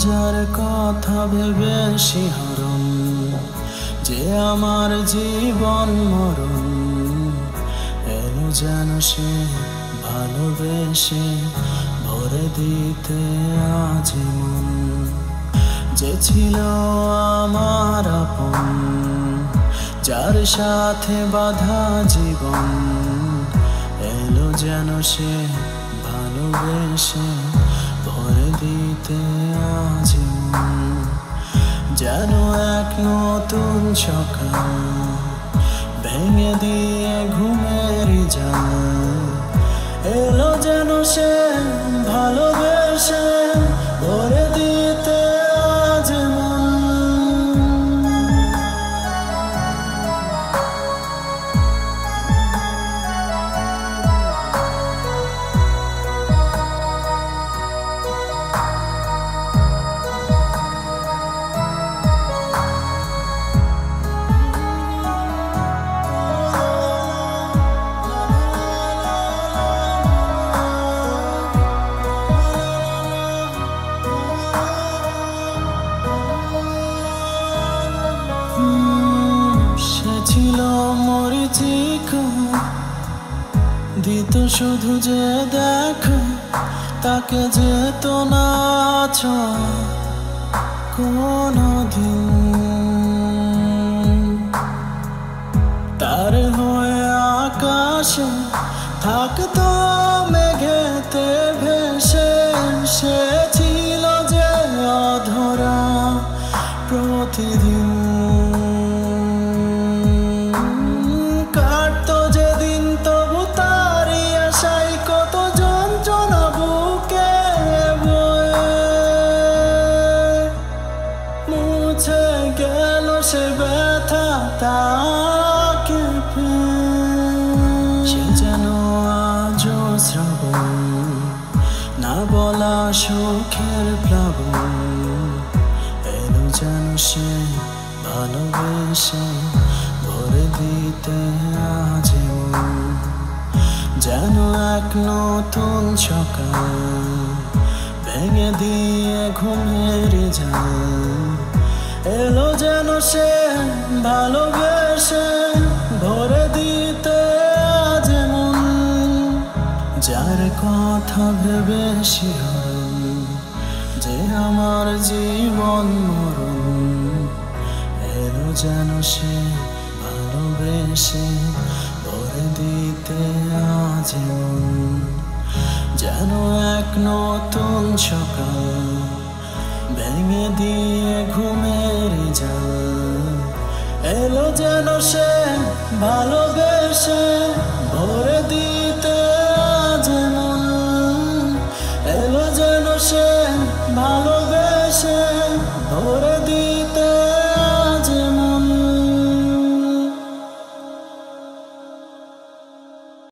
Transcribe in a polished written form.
যার কথা ভেবে শিহরণ, যে আমার জীবন মরণ, এলো যেন সে ভালোবেসে ভরে দিতে আজীবন। যে ছিল আমার আপন, যার সাথে বাঁধা জীবন, এলো যেন সে ভালোবেসে ভরে দিতে আজীবন। যেন এক নতুন সকাল ভেঙে দিয়ে ঘুমের জাল, এলো যেন সে ভালোবেসে ভরে দিতে আজীবন। ছিল মরিচিকা, দিত শুধু যে দেখা, তাকে যেত না কোনদিন। তার হয়ে আকাশে থাকতো মেঘেতে ভেসে, সে ছিল যে অধরা প্রতিদিন। সে ব্যথা তাকে সে যেন আজও শ্রাবণ, না বলা সুখের প্লাবন, এলো যেন সে ভালোবেসে ভরে দিতে আজীবন। যেন এক নতুন সকাল ভেঙে দিয়ে ঘুমের জাল, এলো যেন সে ভালোবেসে ভরে দিতে আজীবন। যার কথা ভেবে শিহরণ, যে আমার জীবন মরণ, এলো যেন সে ভালোবেসে ভরে দিতে আজীবন। যেন এক নতুন সকাল ভেঙে দিয়ে ঘুমের জাল, এলো যেন সে ভালোবেসে ভরে দিয়ে